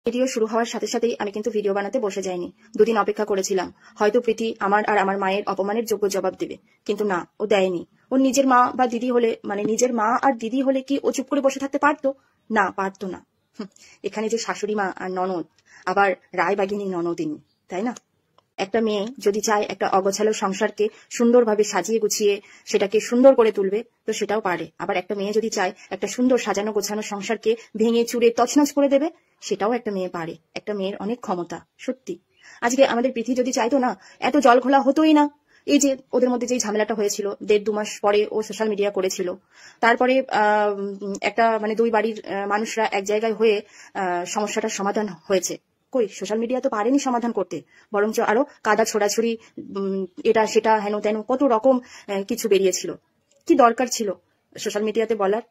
Video শুরু হওয়ার সাথে সাথেই আমি কিন্তু ভিডিও বানাতে বসে যাইনি। দুদিন অপেক্ষা করেছিলাম, হয়তো প্রীতি আমার আর আমার মায়ের অপমানের যোগ্য জবাব দেবে, কিন্তু না, ও দেয়নি। ও নিজের মা বা দিদি হলে, মানে নিজের মা আর দিদি হলে কি ও চুপ করে বসে থাকতে পারতো? না, পারতো না। এখানে যে শাশুড়ি মা আর ননদ, আবার রায়বাগিনী ননদিনী, তাই না? একটা মেয়ে যদি চায় একটা অগোছালো সংসারকে সুন্দরভাবে সাজিয়ে গুছিয়ে সেটাকে সুন্দর করে তুলবে, তো সেটাও পারে। আবার একটা মেয়ে যদি চায় একটা সুন্দর সাজানো গোছানো সংসারকে ভেঙে চুরে তছনছ করে দেবে, সেটাও একটা মেয়ে পারে। একটা মেয়ের অনেক ক্ষমতা, সত্যি। আজকে আমাদের পৃথিবী যদি চাইতো না, এত জল ঘোলা হতোই না। এই যে ওদের মধ্যে যে ঝামেলাটা হয়েছিল 1.5-2 মাস পরে ও সোশ্যাল মিডিয়া করেছিল, তারপরে একটা মানে দুই বাড়ির মানুষরা এক জায়গায় হয়ে সমস্যাটার সমাধান হয়েছে। কই, সোশ্যাল মিডিয়া তো পারেনি সমাধান করতে, বরঞ্চ আরো কাদা ছোড়াছুড়ি, এটা সেটা হেন তেন কত রকম কিছু বেরিয়েছিল। কি দরকার ছিল সোশ্যাল মিডিয়াতে বলার?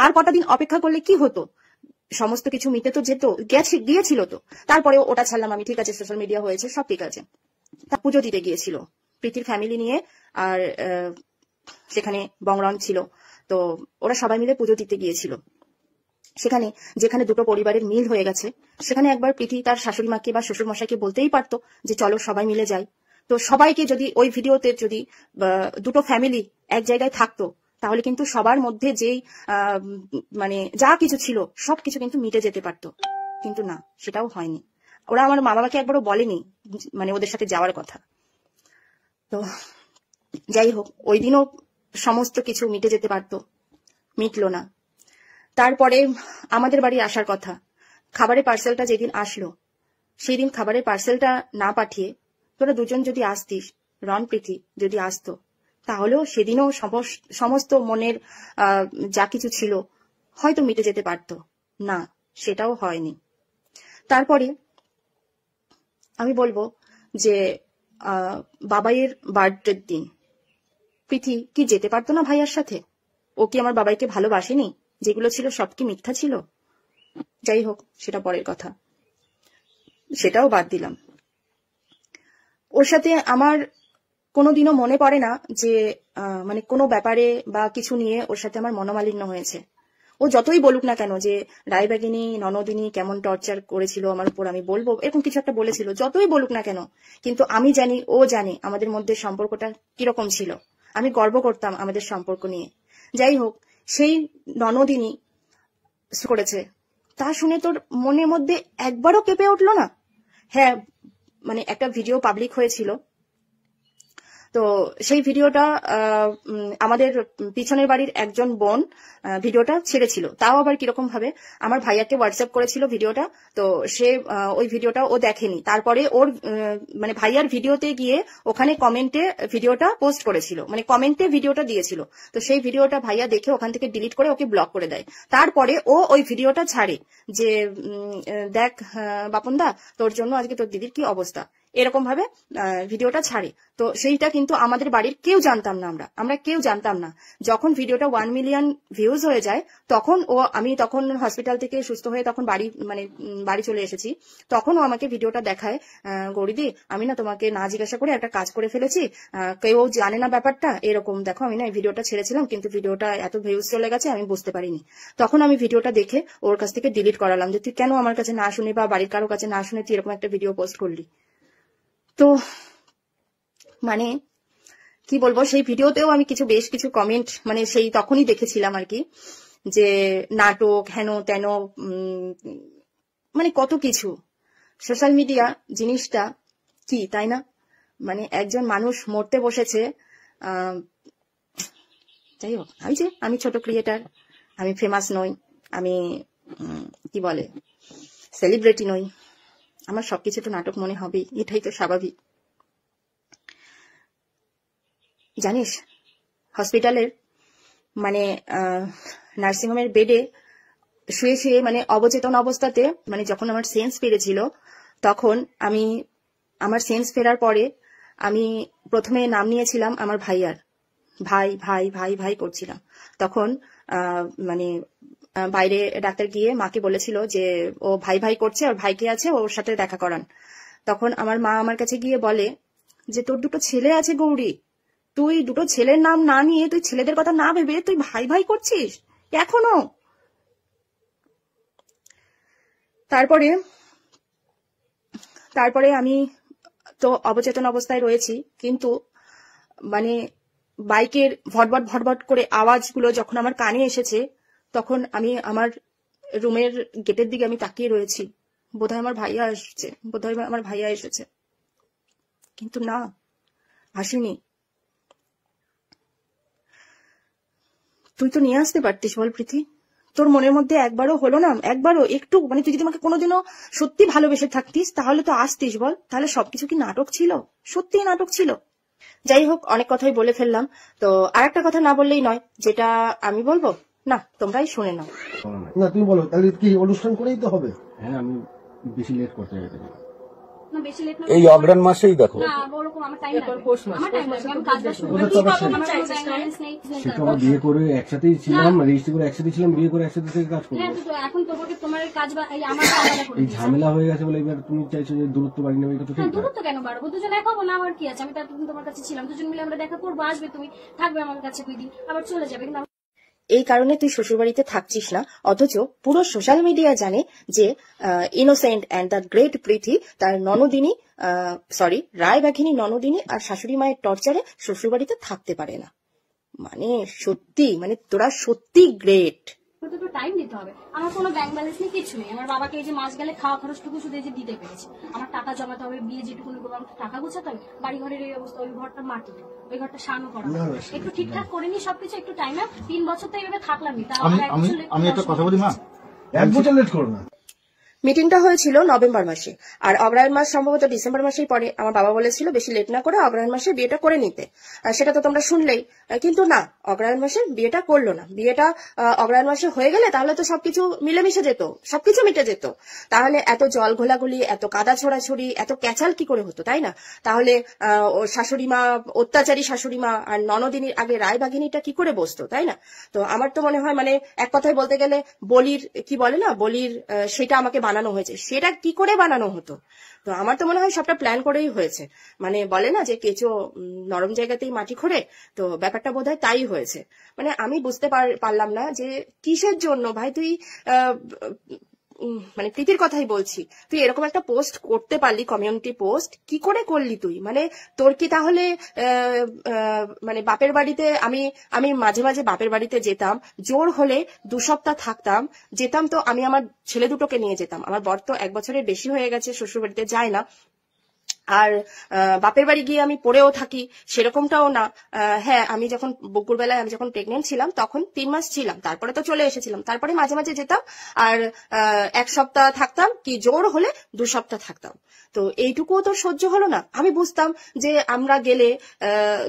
আর কটা দিন অপেক্ষা করলে কি হতো? সমস্ত কিছু মিটে তো যেত, গিয়েছিল তো। তারপরেও ওটা ছাড়লাম আমি, ঠিক আছে সোশ্যাল মিডিয়া হয়েছে, সব ঠিক আছে। তা পুজো দিতে গিয়েছিল প্রীতির ফ্যামিলি নিয়ে, আর সেখানে বংরন ছিল, তো ওরা সবাই মিলে পুজো দিতে গিয়েছিল। সেখানে যেখানে দুটো পরিবারের মিল হয়ে গেছে, সেখানে একবার প্রীতি তার শাশুড়ি মাকে বা শ্বশুর মশাইকে বলতেই পারতো যে চলো সবাই মিলে যাই। তো সবাইকে যদি ওই ভিডিওতে যদি দুটো ফ্যামিলি এক জায়গায় থাকতো, তাহলে কিন্তু সবার মধ্যে যেই মানে যা কিছু ছিল সবকিছু কিন্তু মিটে যেতে পারতো। কিন্তু না, সেটাও হয়নি। ওরা আমার মা বাবাকে একবারও বলেনি মানে ওদের সাথে যাওয়ার কথা। তো যাই হোক, ওই দিনও সমস্ত কিছু মিটে যেতে পারতো, মিটলো না। তারপরে আমাদের বাড়ি আসার কথা, খাবারের পার্সেলটা যেদিন আসলো, সেই দিন খাবারের পার্সেলটা না পাঠিয়ে তোরা দুজন যদি আসতিস, রন প্রীতি যদি আসতো, তাহলেও সেদিনও সমস্ত মনের যা কিছু ছিল হয়তো মিটে যেতে পারতো। না, সেটাও হয়নি। তারপরে আমি বলবো যে বাবাইয়ের বার্থডের দিন প্রীতি কি যেতে পারতো না ভাইয়ার সাথে? ও কি আমার বাবাইকে ভালোবাসেনি? যেগুলো ছিল সব কি মিথ্যা ছিল? যাই হোক, সেটা পরের কথা, সেটাও বাদ দিলাম। ওর সাথে আমার কোনোদিনও মনে পড়ে না যে মানে কোনো ব্যাপারে বা কিছু নিয়ে ওর সাথে আমার মনোমালিন্য হয়েছে। ও যতই বলুক না কেন যে রায়বাগিনী ননদিনী কেমন টর্চার করেছিল আমার উপর, আমি বলবো এরকম কিছু একটা বলেছিল, যতই বলুক না কেন, কিন্তু আমি জানি, ও জানে আমাদের মধ্যে সম্পর্কটা কিরকম ছিল। আমি গর্ব করতাম আমাদের সম্পর্ক নিয়ে। যাই হোক, সেই ননদিনী করেছে, তা শুনে তোর মনের মধ্যে একবারও কেঁপে উঠলো না? হ্যাঁ, মানে একটা ভিডিও পাবলিক হয়েছিল, তো সেই ভিডিওটা আমাদের পিছনের বাড়ির একজন বোন ভিডিওটা ছেড়েছিল, তাও আবার কিরকম ভাবে আমার ভাইয়াকে হোয়াটসঅ্যাপ করেছিল ভিডিওটা। তো সে ওই ভিডিওটা ও দেখেনি, তারপরে ওর মানে ভাইয়ার ভিডিওতে গিয়ে ওখানে কমেন্টে ভিডিওটা পোস্ট করেছিল, মানে কমেন্টে ভিডিওটা দিয়েছিল। তো সেই ভিডিওটা ভাইয়া দেখে ওখান থেকে ডিলিট করে ওকে ব্লক করে দেয়। তারপরে ও ওই ভিডিওটা ছাড়ে যে দেখ বাপনদা, তোর জন্য আজকে তোর দিদির কি অবস্থা, এরকম ভাবে ভিডিওটা ছাড়ে। তো সেইটা কিন্তু আমাদের বাড়ির কেউ জানতাম না, আমরা কেউ জানতাম না। যখন ভিডিওটা 1 মিলিয়ন ভিউজ হয়ে যায়, তখন আমি তখন হসপিটাল থেকে সুস্থ হয়ে তখন বাড়ি চলে এসেছি, তখন ও আমাকে ভিডিওটা দেখায়, গৌরীদি আমি না তোমাকে না জিজ্ঞাসা করে একটা কাজ করে ফেলেছি, কেউ জানে না ব্যাপারটা, এরকম দেখো আমি না এই ভিডিওটা ছেড়েছিলাম, কিন্তু ভিডিওটা এত ভিউজ চলে গেছে আমি বুঝতে পারিনি। তখন আমি ভিডিওটা দেখে ওর কাছ থেকে ডিলিট করালাম, যে তুই কেন আমার কাছে না শুনে বা বাড়ির কারো কাছে না শুনে তুই এরকম একটা ভিডিও পোস্ট করলি। তো মানে কি বলবো, সেই ভিডিওতেও আমি বেশ কিছু কমেন্ট মানে সেই তখনই দেখেছিলাম আর কি, যে নাটক হেন তেন, মানে কত কিছু। সোশ্যাল মিডিয়া জিনিসটা কি, তাই না? মানে একজন মানুষ মরতে বসেছে, যাই হোক, আমি ছোট ক্রিয়েটার, আমি ফেমাস নই, আমি কি বলে সেলিব্রিটি নই, আমার সবকিছু তো নাটক মনে হবেই, এটাই তো স্বাভাবিক। জানিস, হসপিটালের মানে নার্সিংহোমের বেডে শুয়ে শুয়ে মানে অবচেতন অবস্থাতে, মানে যখন আমার সেন্স ফিরেছিল, তখন আমার সেন্স ফেরার পরে আমি প্রথমে নাম নিয়েছিলাম আমার ভাইয়ার, ভাই ভাই ভাই ভাই করছিলাম। তখন মানে বাইরে ডাক্তার গিয়ে মাকে বলেছিল যে ও ভাই ভাই করছে, ওর ভাইকে আছে, ওর সাথে দেখা করান। তখন আমার মা আমার কাছে গিয়ে বলে যে তোর দুটো ছেলে আছে গৌরী, তুই দুটো ছেলের নাম না নিয়ে, তুই ছেলেদের কথা না ভেবে তুই ভাই ভাই করছিস এখনো। তারপরে তারপরে আমি তো অবচেতন অবস্থায় রয়েছি, কিন্তু মানে বাইকের ভটভট ভটভট করে আওয়াজগুলো যখন আমার কানে এসেছে, তখন আমি আমার রুমের গেটের দিকে আমি তাকিয়ে রয়েছি, বোধহয় আমার ভাইয়া এসেছে, বোধহয় আমার ভাইয়া এসেছে, কিন্তু না, আসেনি। তুই তো নিয়ে আসতে পারতিস বল প্রীতি? তোর মনের মধ্যে একবারও হলো না, একবারও একটু, মানে তুই যদি আমাকে কোনোদিনও সত্যি ভালোবেসে থাকতিস তাহলে তো আসতিস বল। তাহলে সবকিছু কি নাটক ছিল? সত্যিই নাটক ছিল। যাই হোক, অনেক কথাই বলে ফেললাম, তো আর একটা কথা না বললেই নয়, যেটা আমি বলবো না, তোমরাই শুনে নাও। না তুমি বলো, তাহলে কি অনুষ্ঠান করেই তো হবে? হ্যাঁ, আমি বেশি লেট করতে চাই না, বেশি লেট না, এই অগ্রাণ মাসেই দেখো। না ওরকম আমার টাইম লাগবে, আমার টাইম লাগবে, আমি কাজটা শুরু করতে হবে, আমার কোনো ব্যালেন্স নেই। সে তো আমরা বিয়ে করে একসাথেই ছিলাম, রেজিস্ট্রি করে একসাথে ছিলাম, বিয়ে করে একসাথে থেকে কাজ করবো। হ্যাঁ, তো এখন তোমাকে তোমার কাজ বা এই আমার আলাদা করে এই দিয়েছে। ঝামেলা হয়ে গেছে বলে এবার তুমি চাইছো যে দূরত্ব বাড়ি নেবে, এটা তো হ্যাঁ, ঠিক না। দূরত্ব কেন বাড়বো? দুজন দেখা হবো না, আমার কি আছে? আমি তো এতদিন তোমার কাছে ছিলাম, দুজন মিলে আমরা দেখা করবো, আসবে তুমি, থাকবে আমার কাছে কয়েকদিন, আবার চলে যাবে। কিন্তু এই কারণে তুই শ্বশুরবাড়িতে থাকছিস না, অথচ পুরো সোশ্যাল মিডিয়া জানে যে ইনোসেন্ট অ্যান্ড দ্য গ্রেট প্রীতি তার ননদিনী, রায়বাঘিনী ননদিনী আর শাশুড়ি মায়ের টর্চারে শ্বশুরবাড়িতে থাকতে পারে না। মানে সত্যি, মানে তোরা সত্যি গ্রেট। তো টাইম দিতে হবে। আমার কোনো ব্যাংক ব্যালেন্স নেই, কিছু নেই। আমার বাবাকে এই যে মাস গেলে খাওয়া খরচটুকু শুধু এই যে দিতে পেরেছি। আমার টাকা জমাতে হবে, বিয়ে যেটুকু করবো, আমার টাকা গোছাতে হবে, বাড়ি ঘরের এই অবস্থা, ওই ঘরটা মাটি, ওই ঘরটা সানো করা, একটু ঠিকঠাক করে নি সবকিছু, একটু টাইমে 3 বছর তো এইভাবে থাকলামই। আমি একটা কথা বলি মা, 1 বছর লেট করো না। মিটিংটা হয়েছিল নভেম্বর মাসে, আর অগ্রহায়ণ মাস সম্ভবত ডিসেম্বর মাসেই পরে। আমার বাবা বলেছিল বেশি লেট না করে অগ্রহায়ণ মাসে বিয়েটা করে নিতে, সেটা তো তোমরা শুনলেই। কিন্তু না, অগ্রহায়ণ মাসে বিয়েটা করলো না। বিয়েটা অগ্রহায়ণ মাসে হয়ে গেলে তাহলে তো সবকিছু মিলেমিশে যেত, সবকিছু মিটে যেত। তাহলে এত জল ঘোলাগুলি, এত কাদা ছোড়াছড়ি, এত ক্যাচাল কি করে হতো, তাই না? তাহলে ওর শাশুড়ি মা, অত্যাচারী শাশুড়ি মা আর ননদিনীর আগে রায়বাঘিনীটা কি করে বসতো, তাই না? তো আমার তো মনে হয়, মানে এক কথায় বলতে গেলে বলির কি বলে না, বলির সেটা আমাকে বানানো হয়েছে, সেটা কি করে বানানো হতো? তো আমার তো মনে হয় সবটা প্ল্যান করেই হয়েছে। মানে বলে না যে কেঁচো নরম জায়গাতেই মাটি খোঁড়ে, তো ব্যাপারটা বোধহয় তাই হয়েছে। মানে আমি বুঝতে পারলাম না যে কিসের জন্য ভাই তুই মানে প্রীতির কথাই বলছি, তুই এরকম একটা পোস্ট করতে পারলি, কমিউনিটি পোস্ট কি করে করলি তুই? মানে তোর কি তাহলে মানে বাপের বাড়িতে, আমি মাঝে মাঝে বাপের বাড়িতে যেতাম, জোর হলে 2 সপ্তাহ থাকতাম, যেতাম তো আমি আমার ছেলে দুটোকে নিয়ে যেতাম। আমার বর তো 1 বছরের বেশি হয়ে গেছে, শ্বশুর বাড়িতে যায় না। আর বাপের বাড়ি গিয়ে আমি পড়েও থাকি সেরকমটাও না। হ্যাঁ, আমি যখন বকুর বেলায়, আমি যখন প্রেগনেন্ট ছিলাম তখন 3 মাস ছিলাম, তারপরে তো চলে এসেছিলাম, তারপরে মাঝে মাঝে যেতাম, আর 1 সপ্তাহ থাকতাম, কি জোর হলে 2 সপ্তাহ থাকতাম। তো এইটুকুও তোর সহ্য হলো না? আমি বুঝতাম যে আমরা গেলে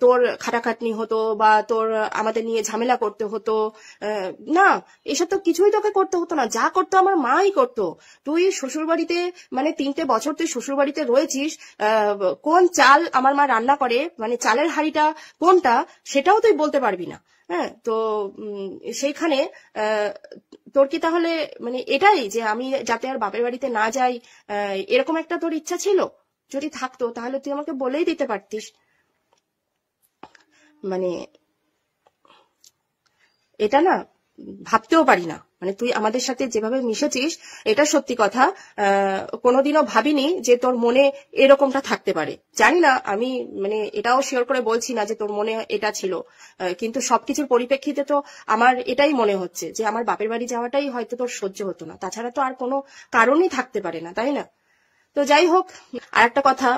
তোর খাটাখাটনি হতো, বা তোর আমাদের নিয়ে ঝামেলা করতে হতো। না, এসব তো কিছুই তোকে করতে হতো না, যা করতো আমার মাই করতো। তুই শ্বশুর বাড়িতে, মানে 3টে বছর তুই শ্বশুর বাড়িতে রয়েছিস, কোন চাল আমার মা রান্না করে, মানে চালের হাঁড়িটা কোনটা সেটাও তুই বলতে পারবি না। হ্যাঁ, তো সেইখানে তোর কি তাহলে মানে এটাই যে আমি যাতে আর বাপের বাড়িতে না যাই, এরকম একটা তোর ইচ্ছা ছিল? যদি থাকতো তাহলে তুই আমাকে বলেই দিতে পারতিস। মানে এটা না ভাবতেও পারি না। মানে তুই আমাদের সাথে যেভাবে মিশেছিস, এটা সত্যি কথা, কোনোদিনও ভাবিনি যে তোর মনে এরকমটা থাকতে পারে। জানি না, আমি মানে এটাও শিওর করে বলছি না যে তোর মনে এটা ছিল, কিন্তু সবকিছুর পরিপ্রেক্ষিতে তো আমার এটাই মনে হচ্ছে যে আমার বাপের বাড়ি যাওয়াটাই হয়তো তোর সহ্য হতো না, তাছাড়া তো আর কোনো কারণই থাকতে পারে না, তাই না? তো যাই হোক, আর একটা কথা,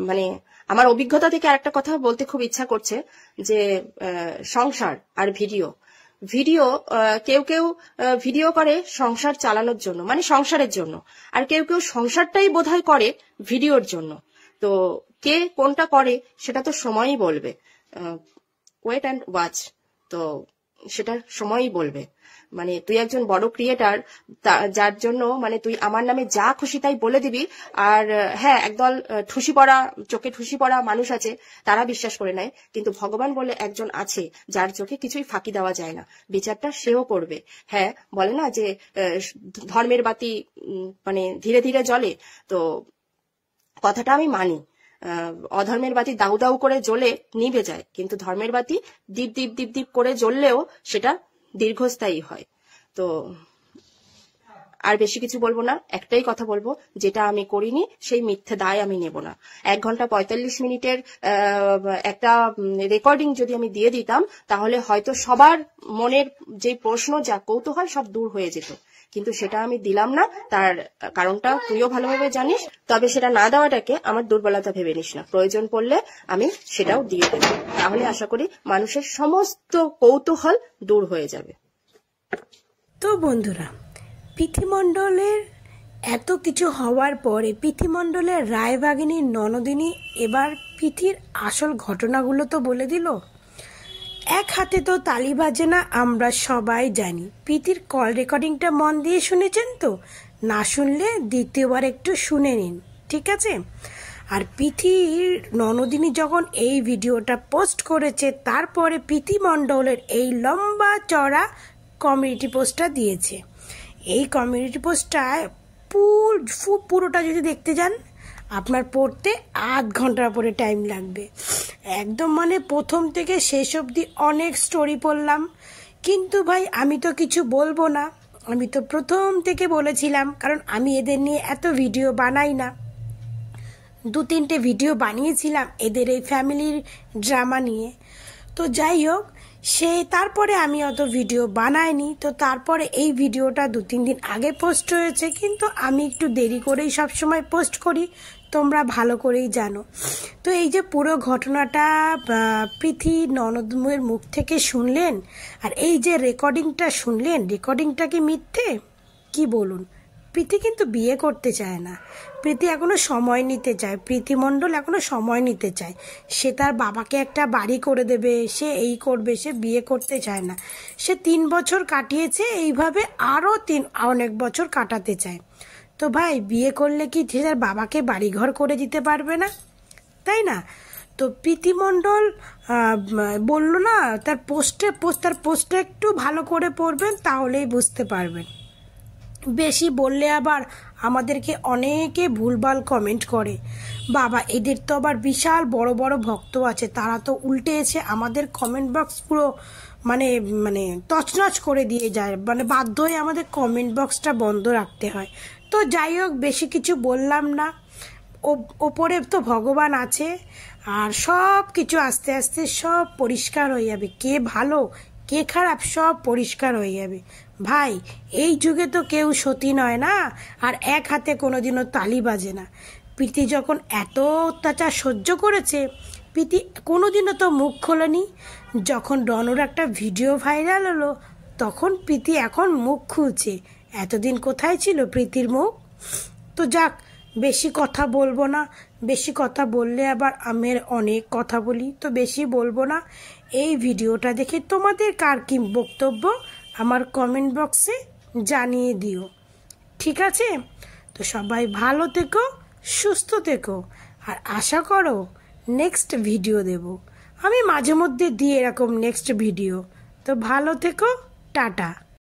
মানে আমার অভিজ্ঞতা থেকে আরেকটা কথা বলতে খুব ইচ্ছা করছে, যে সংসার আর ভিডিও, কেউ কেউ ভিডিও করে সংসার চালানোর জন্য, মানে সংসারের জন্য, আর কেউ কেউ সংসারটাই বোধহয় করে ভিডিওর জন্য। তো কে কোনটা করে সেটা তো সময়ই বলবে। ওয়েট অ্যান্ড ওয়াচ, তো সেটা সময়ই বলবে। মানে তুই একজন বড় ক্রিয়েটার, যার জন্য মানে তুই আমার নামে যা খুশি তাই বলে দিবি। আর হ্যাঁ, একদল ঠুসি পড়া, চোখে ঠুসি পড়া মানুষ আছে, তারা বিশ্বাস করে নেয়, কিন্তু ভগবান বলে একজন আছে যার চোখে কিছুই ফাঁকি দেওয়া যায় না, বিচারটা সেও করবে। হ্যাঁ, বলে না যে ধর্মের বাতি মানে ধীরে ধীরে জ্বলে, তো কথাটা আমি মানি। অধর্মের বাতি দাউ দাউ করে জ্বলে নিভে যায়, কিন্তু ধর্মের বাতি দীপ দীপ দীপ দীপ করে জ্বললেও সেটা দীর্ঘস্থায়ী হয়। তো আর বেশি কিছু বলবো না, একটাই কথা বলবো, যেটা আমি করিনি সেই মিথ্যে দায় আমি নেব না। 1 ঘন্টা 45 মিনিটের একটা রেকর্ডিং যদি আমি দিয়ে দিতাম তাহলে হয়তো সবার মনের যে প্রশ্ন, যা কৌতূহল সব দূর হয়ে যেত, কিন্তু সেটা আমি দিলাম না। তার কারণটা তুইও ভালোভাবে জানিস, তবে সেটা না দেওয়াটাকে আমার দুর্বলতা ভেবে নিস না, প্রয়োজন পড়লে আমি সেটাও দিয়ে দেব। তাহলে আশা করি মানুষের সমস্ত কৌতূহল দূর হয়ে যাবে। তো বন্ধুরা, পৃথিমণ্ডলের এত কিছু হওয়ার পরে পৃথিমণ্ডলের রায়বাগিনীর ননদিনী এবার পৃথির আসল ঘটনাগুলো তো বলে দিল। এক হাতে তো তালি বাজে না, আমরা সবাই জানি। পৃথির কল রেকর্ডিংটা মন দিয়ে শুনেছেন তো? না শুনলে দ্বিতীয়বার একটু শুনে নিন, ঠিক আছে? আর পৃথির ননদিনী যখন এই ভিডিওটা পোস্ট করেছে, তারপরে পৃথিমণ্ডলের এই লম্বা চড়া কমিউনিটি পোস্টটা দিয়েছে। এই কমিউনিটি পোস্টটায় পুরোটা যদি দেখতে যান আপনার পড়তে আধ ঘন্টার পরে টাইম লাগবে। একদম মানে প্রথম থেকে শেষ অবধি অনেক স্টোরি পড়লাম, কিন্তু ভাই আমি তো কিছু বলবো না। আমি তো প্রথম থেকে বলেছিলাম, কারণ আমি এদের নিয়ে এত ভিডিও বানাই না। 2-3টে ভিডিও বানিয়েছিলাম এদের এই ফ্যামিলির ড্রামা নিয়ে। তো যাই হোক, তারপরে আমি অত ভিডিও বানাইনি। তো তারপরে এই ভিডিওটা 2-3 দিন আগে পোস্ট হয়েছে, কিন্তু আমি একটু দেরি করেই সবসময় পোস্ট করি, তোমরা ভালো করেই জানো। তো এই যে পুরো ঘটনাটা পৃথি ননদের মুখ থেকে শুনলেন, আর এই যে রেকর্ডিংটা শুনলেন, রেকর্ডিংটা কি মিথ্যে? কি বলুন? প্রীতি কিন্তু বিয়ে করতে চায় না, প্রীতি এখনো সময় নিতে চায়, পৃথিমণ্ডল এখনো সময় নিতে চায়। সে তার বাবাকে একটা বাড়ি করে দেবে, সে এই করবে, সে বিয়ে করতে চায় না। সে 3 বছর কাটিয়েছে, এইভাবে আরও অনেক বছর কাটাতে চায়। তো ভাই, বিয়ে করলে কি সে তার বাবাকে বাড়িঘর করে দিতে পারবে না? তাই না? তো পৃথিমণ্ডল বলল না, তার পোস্টে একটু ভালো করে পড়বেন, তাহলেই বুঝতে পারবেন। বেশি বললে আবার আমাদেরকে অনেকে ভুলভাল কমেন্ট করে। বাবা, এদের তো আবার বিশাল বড় বড় ভক্ত আছে, তারা তো উল্টে এসে আমাদের কমেন্ট বক্স পুরো মানে তছনছ করে দিয়ে যায়, মানে বাধ্য হয়ে আমাদের কমেন্ট বক্সটা বন্ধ রাখতে হয়। তো যাই হোক, বেশি কিছু বললাম না। ওপরে তো ভগবান আছে, আর সব কিছু আস্তে আস্তে সব পরিষ্কার হয়ে যাবে। কে ভালো কে খারাপ সব পরিষ্কার হয়ে যাবে। ভাই, এই যুগে তো কেউ সতী নয় না, আর এক হাতে কোনোদিনও তালি বাজে না। প্রীতি যখন এত অত্যাচার সহ্য করেছে, প্রীতি কোনোদিনও তো মুখ খোলেনি। যখন রনুর একটা ভিডিও ভাইরাল হলো, তখন প্রীতি এখন মুখ খুলছে। এতদিন কোথায় ছিল প্রীতির মুখ? তো যাক, বেশি কথা বলবো না, বেশি কথা বললে আবার আমি অনেক কথা বলি, তো বেশি বলবো না। এই ভিডিওটা দেখে তোমাদের কার কি বক্তব্য আমার কমেন্ট বক্সে জানিয়ে দিও, ঠিক আছে? তো সবাই ভালো থেকো, সুস্থ থেকো, আর আশা করো নেক্সট ভিডিও দেব। আমি মাঝে মধ্যে দিই এরকম নেক্সট ভিডিও। তো ভালো থেকো, টাটা।